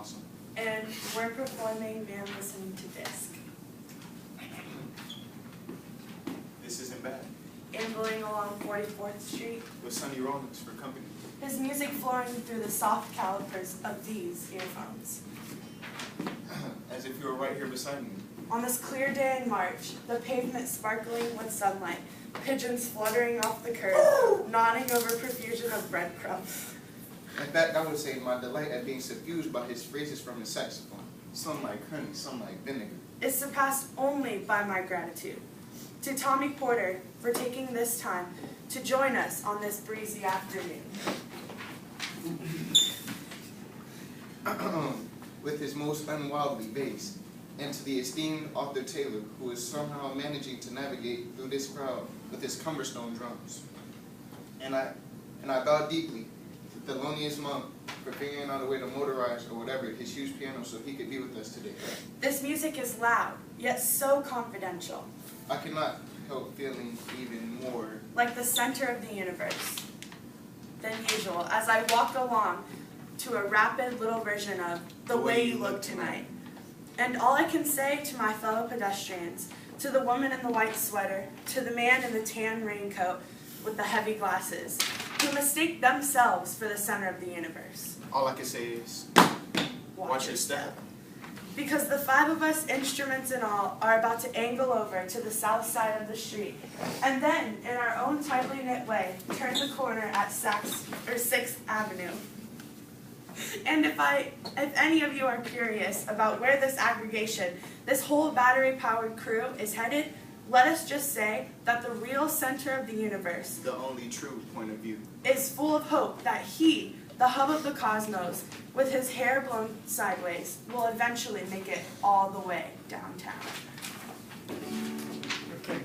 Awesome. And we're performing Man Listening to Disc. This isn't bad. Ambling along 44th Street, With Sonny Rollins for company. his music flowing through the soft calipers of these earphones. As if you were right here beside me. On this clear day in March, the pavement sparkling with sunlight, pigeons fluttering off the curb, nodding over profusion of breadcrumbs. In fact, I would say my delight at being suffused by his phrases from his saxophone. Some like honey, some like vinegar. Is surpassed only by my gratitude to Tommy Porter for taking this time to join us on this breezy afternoon. With his most unwildly bass, and to the esteemed Arthur Taylor, who is somehow managing to navigate through this crowd with his cumberstone drums. And I bow deeply to Thelonious Monk for figuring out a way to motorize or whatever his huge piano so he could be with us today. This music is loud, yet so confidential, I cannot help feeling even more like the center of the universe than usual as I walk along to a rapid little version of The Way You Look Tonight. And all I can say to my fellow pedestrians, to the woman in the white sweater, to the man in the tan raincoat with the heavy glasses, who mistake themselves for the center of the universe. all I can say is, watch your step. Because the five of us, instruments and all, are about to angle over to the south side of the street, and then, in our own tightly knit way, turn the corner at 6th Avenue. And if any of you are curious about where this aggregation, this whole battery-powered crew is headed, let us just say that the real center of the universe, The only true point of view. is full of hope that he, the hub of the cosmos, with his hair blown sideways, will eventually make it all the way downtown. Okay.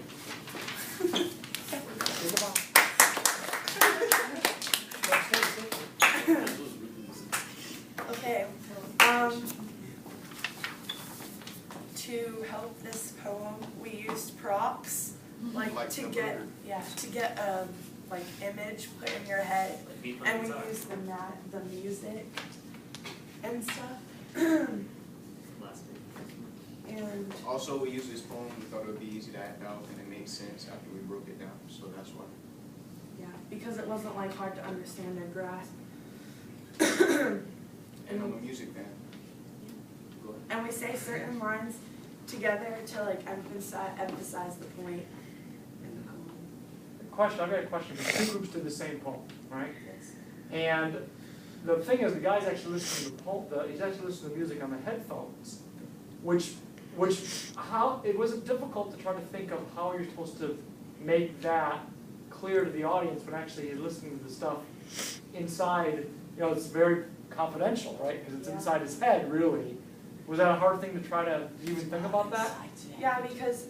Okay, to help this poem, we used props, Like to the get, bird. to get a image put in your head, Like beat and we inside. used the music and stuff. Last week. And Also, we used this poem, we thought it would be easy to act out, and it made sense after we broke it down, so that's why. yeah, because it wasn't hard to understand or grasp. And I'm a music fan. Go ahead. And we say certain lines together to emphasize the point in the poem. I've got a question, because two groups did the same poem, right? Yes. And the thing is, the guy's actually listening to the poem, he's actually listening to music on the headphones, which how, it was difficult to try to think of how you're supposed to make that clear to the audience when actually you're listening to the stuff inside, it's very confidential, right? Because it's inside his head, really. Was that a hard thing to try to even think about that? Yeah, because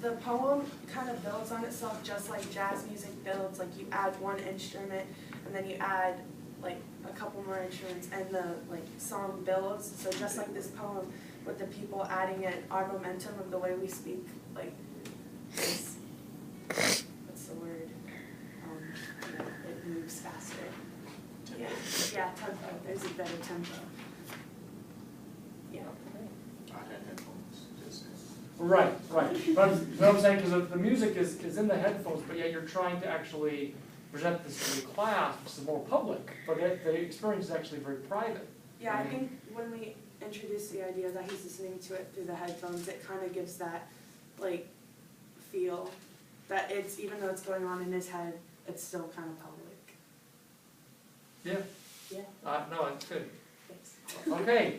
the poem kind of builds on itself just like jazz music builds. Like you add one instrument and then you add a couple more instruments and the song builds. So just like this poem with the people adding it, our momentum of the way we speak, is, what's the word? It moves faster. Yeah, tempo. There's a better tempo. Yeah. I had headphones, just saying. Right. But I'm saying, because the music is in the headphones, but yet you're trying to actually present this to the class, which is more public, but the experience is actually very private. Yeah, I think when we introduce the idea that he's listening to it through the headphones, it kind of gives that, feel that it's, even though it's going on in his head, it's still kind of public. Yeah. Yeah, No, it's good. thanks. Okay.